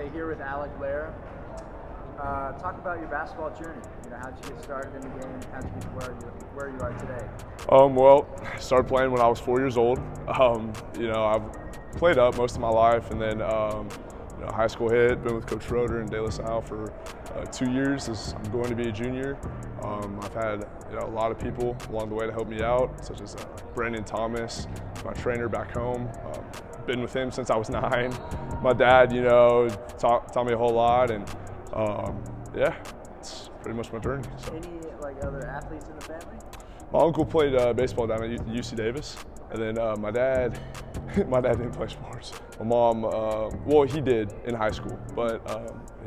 Okay, here with Alec Blair. Talk about your basketball journey. How'd you get started in the game? How'd you get to where you are today? Well, I started playing when I was 4 years old. I've played up most of my life, and then high school hit. Been with Coach Schroeder and De La Salle for 2 years. I'm going to be a junior. I've had a lot of people along the way to help me out, such as Brandon Thomas, my trainer back home. Been with him since I was 9. My dad, taught me a whole lot, and yeah, it's pretty much my journey. So. Any other athletes in the family? My uncle played baseball down at UC Davis, and then my dad didn't play sports. My mom, well, he did in high school, but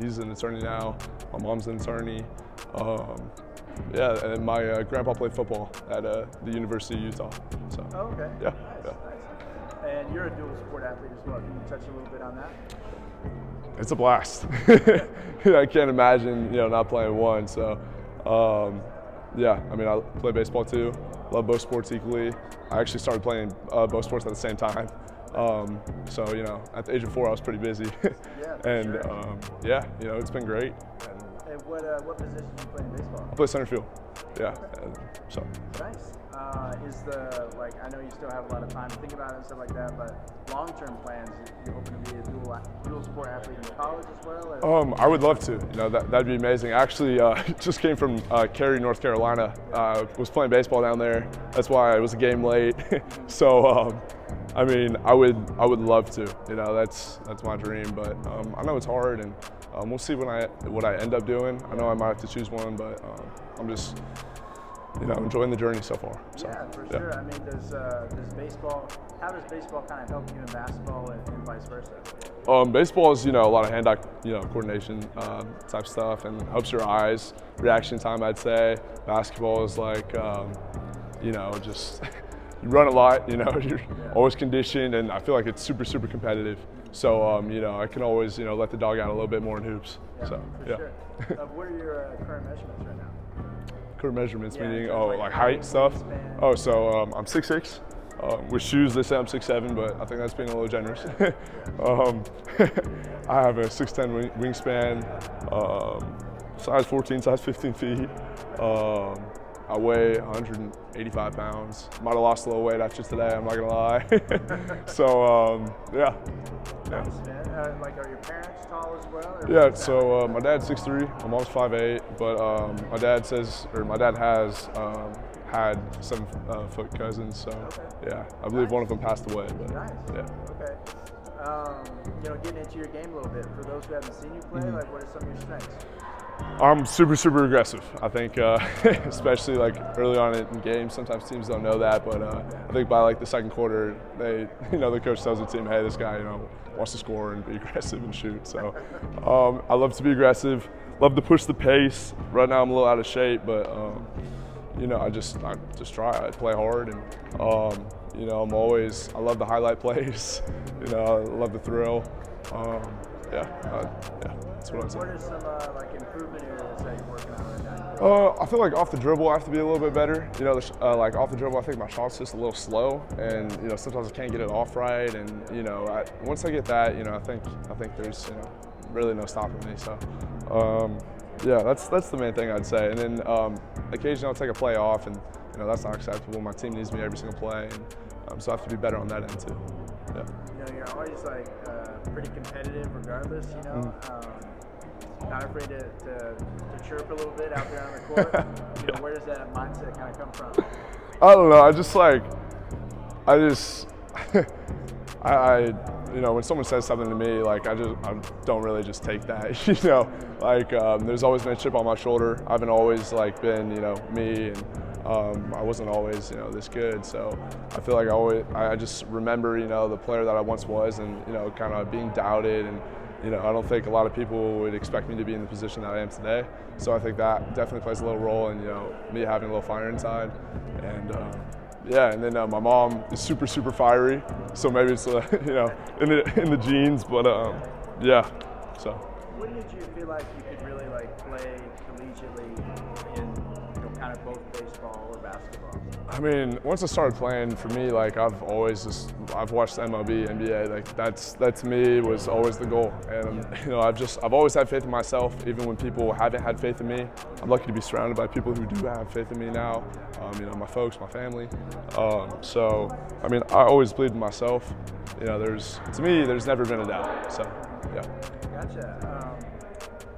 he's an attorney now. My mom's an attorney. Yeah, and my grandpa played football at the University of Utah. So. Oh, okay. Yeah. Nice, yeah. nice. And you're a dual sport athlete as well. Can you touch a little bit on that? It's a blast. I can't imagine, not playing one. So, yeah, I mean, I play baseball too. Love both sports equally. I actually started playing both sports at the same time. So, at the age of 4, I was pretty busy. Yeah, and sure. yeah, it's been great. And what position do you play in baseball? I play center field. Yeah. So. Nice. I know you still have a lot of time to think about it and stuff like that, but long-term plans, you're hoping to be a dual sport athlete in college as well? Or? I would love to. That'd be amazing. Actually, just came from Cary, North Carolina. Was playing baseball down there. That's why I was a game late. So, I mean, I would love to. That's my dream. But I know it's hard, and we'll see what I end up doing. I know I might have to choose one, but I'm just enjoying the journey so far. So, yeah, for sure. I mean, how does baseball kind of help you in basketball and vice versa? Baseball is, a lot of hand-eye, coordination type stuff, and helps your eyes, reaction time, I'd say. Basketball is just you run a lot, you're always conditioned, and I feel like it's super, super competitive. So, I can always, let the dog out a little bit more in hoops. Yeah, so, for yeah. sure. What are your current measurements right now? Current measurements, Yeah, meaning, like like height stuff? wingspan. Oh, so I'm 6'6". With shoes, they say I'm 6'7", but I think that's being a little generous. I have a 6'10" wingspan, size 14, size 15 feet. I weigh 185 pounds. Might have lost a little weight after today, I'm not gonna lie. So, yeah. Nice, man. Are your parents tall as well? Or Yeah, so my dad's 6'3", my mom's 5'8", but my dad has had 7-foot cousins, so yeah, I believe one of them passed away. But, nice. Yeah. Okay. Getting into your game a little bit, for those who haven't seen you play, what are some of your strengths? I'm super, super aggressive. I think, especially early on in games, sometimes teams don't know that, but I think by the second quarter, they, the coach tells the team, hey, this guy, wants to score and be aggressive and shoot. So I love to be aggressive, love to push the pace. Right now I'm a little out of shape, but I just try. I play hard, and I love the highlight plays. I love the thrill. Yeah, that's what I'd say. What are some improvement areas that you're working on right now? I feel like off the dribble, I have to be a little bit better. Off the dribble, I think my shot's just a little slow, and sometimes I can't get it off right. And once I get that, I think there's really no stopping me. So, yeah, that's the main thing I'd say. And then occasionally I'll take a play off, and that's not acceptable. My team needs me every single play, and so I have to be better on that end too. Yeah. You're always pretty competitive, regardless. Not afraid to chirp a little bit out there on the court. Where does that mindset kind of come from? I don't know. When someone says something to me, I don't really just take that. There's always been a chip on my shoulder. I haven't always been me, and I wasn't always this good. So I feel like I just remember the player that I once was, and kind of being doubted, and I don't think a lot of people would expect me to be in the position that I am today. So I think that definitely plays a little role in me having a little fire inside, and yeah. And then my mom is super, super fiery, so maybe it's in the genes, but yeah. So. When did you feel like you could really play collegiately in kind of both baseball or basketball? I mean, once I started playing, for me, like I've watched MLB, NBA, like that to me was always the goal. And you know, I've always had faith in myself, even when people haven't had faith in me. I'm lucky to be surrounded by people who do have faith in me now. You know, my folks, my family. So, I mean, I always believed in myself. You know, to me, there's never been a doubt. So, yeah. Gotcha.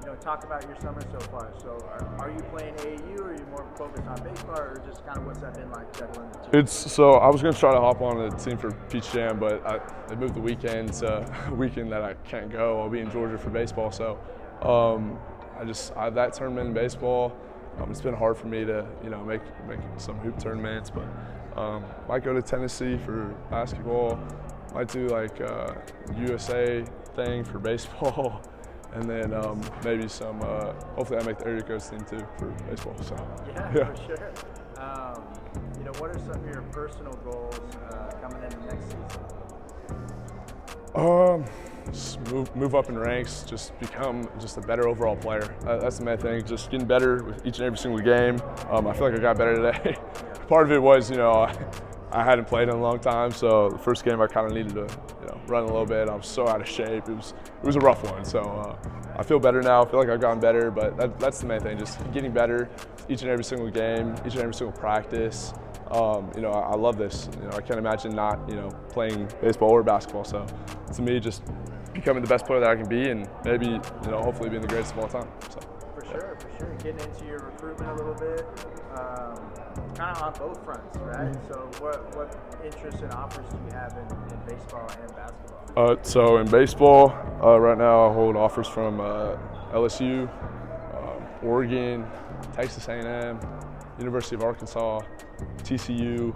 You know, talk about your summer so far. So, are you playing AAU, or are you more focused on baseball, or just kind of what's that been like juggling the two? So I was going to try to hop on the team for Peach Jam, but they moved the weekend to a weekend that I can't go. I'll be in Georgia for baseball. So I have that tournament in baseball. It's been hard for me to, you know, make some hoop tournaments, but might go to Tennessee for basketball. Might do like a USA thing for baseball. And then maybe some, hopefully I make the area coach team too for baseball. So, yeah. For sure. You know, what are some of your personal goals coming into next season? Just move up in ranks, just become just a better overall player. That's the main thing, just getting better with each and every single game. I feel like I got better today. Part of it was, you know, I hadn't played in a long time, so the first game I kind of needed to, you know, run a little bit. I was so out of shape. It was a rough one. So I feel better now. I feel like I've gotten better, but that's the main thing, just getting better each and every single game, each and every single practice. You know, I love this. You know, I can't imagine not, you know, playing baseball or basketball. So to me, just becoming the best player that I can be, and maybe, you know, hopefully being the greatest of all time. So. For sure. Getting into your recruitment a little bit, kind of on both fronts, right? Mm-hmm. So what interests and offers do you have in baseball and basketball? So in baseball, right now I hold offers from LSU, Oregon, Texas A&M, University of Arkansas, TCU,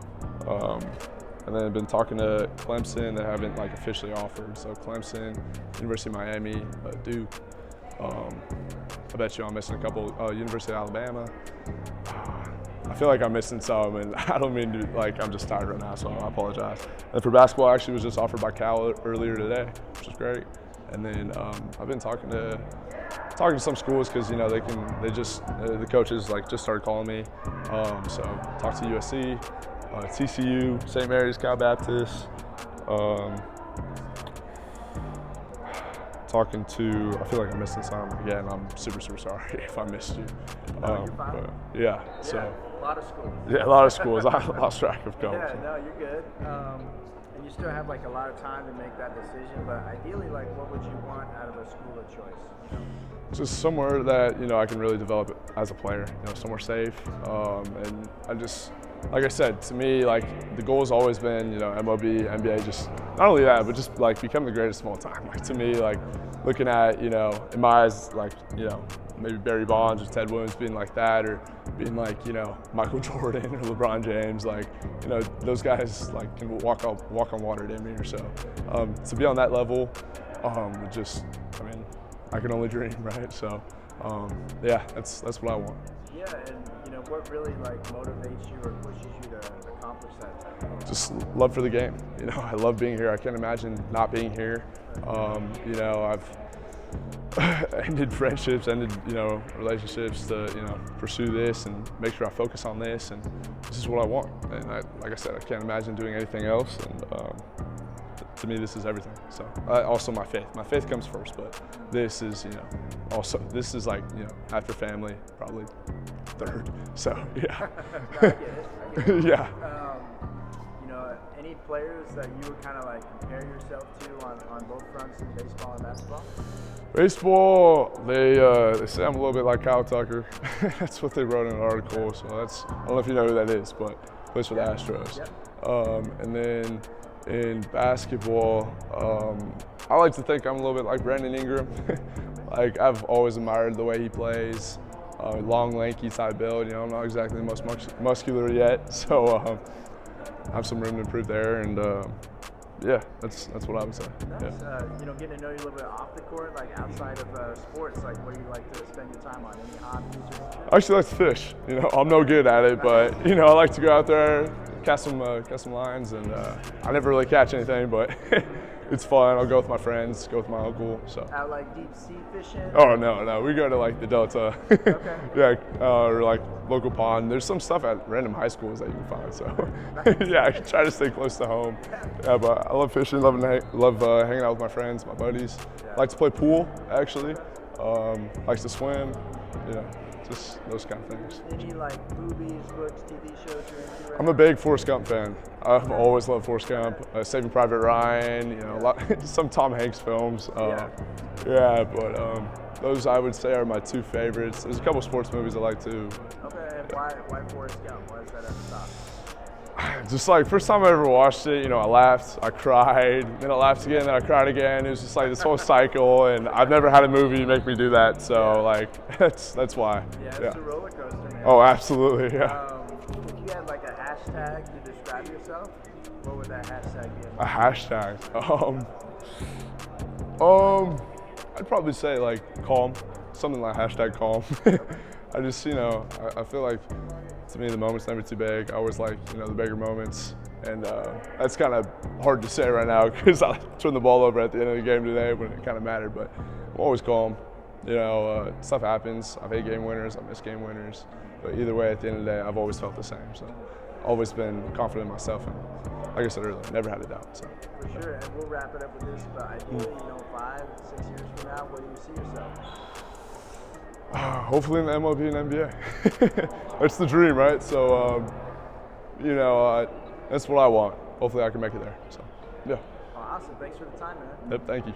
and then I've been talking to Clemson. They haven't like officially offered. So Clemson, University of Miami, Duke. I bet you I'm missing a couple. University of Alabama. I feel like I'm missing some, and I don't mean to, like, I'm just tired right now, so I apologize. And for basketball, I actually was just offered by Cal earlier today, which is great. And then I've been talking to some schools because, you know, the coaches like just started calling me. So talked to USC, TCU, St. Mary's, Cal Baptist. Talking to, I feel like I'm missing some. Again, I'm super sorry if I missed you. No, you're fine. Yeah, so. A lot of schools. Yeah, a lot of schools. I lost track of going. Yeah, no, you're good. And you still have like a lot of time to make that decision, but ideally, like, what would you want out of a school of choice? You know? Just somewhere that, you know, I can really develop as a player, you know, somewhere safe. And I just, like I said, to me, like, the goal has always been, you know, MLB, NBA, just not only that, but just like become the greatest of all time. Like, to me, like, looking at, you know, in my eyes, like, you know, maybe Barry Bonds or Ted Williams being like that, or being like, you know, Michael Jordan or LeBron James, like, you know, those guys like can walk on water damn near. So to be on that level, just, I mean, I can only dream, right? So yeah, that's what I want. Yeah, and you know, what really like motivates you or pushes you to accomplish that? Just love for the game. You know, I love being here. I can't imagine not being here. You know, I've ended friendships, ended, you know, relationships to, you know, pursue this and make sure I focus on this, and this is what I want. And like I said, I can't imagine doing anything else, and to me, this is everything. So also my faith comes first, but this is, you know, also, this is like, you know, after family, probably third. So yeah. No, I get it. Yeah. You know, any players that you would kind of like compare yourself to on both fronts in baseball and basketball? Baseball, they say I'm a little bit like Kyle Tucker. That's what they wrote in an article. So that's, I don't know if you know who that is, but plays for the Astros. Yeah. And then in basketball, I like to think I'm a little bit like Brandon Ingram. Like, I've always admired the way he plays. Long, lanky type build. You know, I'm not exactly the most muscular yet, so I have some room to improve there. And yeah, that's what I would say. Nice. Yeah. You know, getting to know you a little bit off the court, like outside of sports, like what do you like to spend your time on? Any hobbies? I actually like to fish. You know, I'm no good at it, but you know, I like to go out there, cast some lines, and I never really catch anything, but it's fun. I'll go with my friends, go with my uncle. So. Out like deep sea fishing? Oh no, we go to like the Delta. Okay. Yeah, or like local pond. There's some stuff at random high schools that you can find. So yeah, I try to stay close to home. Yeah, but I love fishing, love hanging out with my friends, my buddies. Yeah. Like to play pool actually. Likes to swim. You know, just those kind of things. Any like movies, books, TV shows you're into right I'm a big Forrest Gump fan. I've always loved Forrest Gump. Saving Private Ryan, you know, some Tom Hanks films. Yeah, but those I would say are my two favorites. There's a couple sports movies I like too. Okay, and why Forrest Gump? Why is that at the top? Just like first time I ever watched it, you know, I laughed, I cried, then I laughed again, then I cried again. It was just like this whole cycle, and I've never had a movie make me do that. So like that's why. Yeah, it's a roller coaster, man. Oh, absolutely, yeah. If you had like a hashtag to describe yourself, what would that hashtag be? A hashtag. I'd probably say like calm, something like hashtag calm. I just, you know, I feel like to me the moment's never too big. I always like, you know, the bigger moments, and that's kind of hard to say right now because I turned the ball over at the end of the game today when it kind of mattered. But I'm always calm. You know, stuff happens. I've hate game winners. I miss game winners. But either way, at the end of the day, I've always felt the same. So, always been confident in myself, and like I said earlier, never had a doubt. So. For sure, and we'll wrap it up with this. But ideally, you know, 5, 6 years from now, where do you see yourself? Hopefully in the MLB and NBA. That's the dream, right? So, you know, that's what I want. Hopefully I can make it there. So, yeah. Awesome. Thanks for the time, man. Yep, thank you.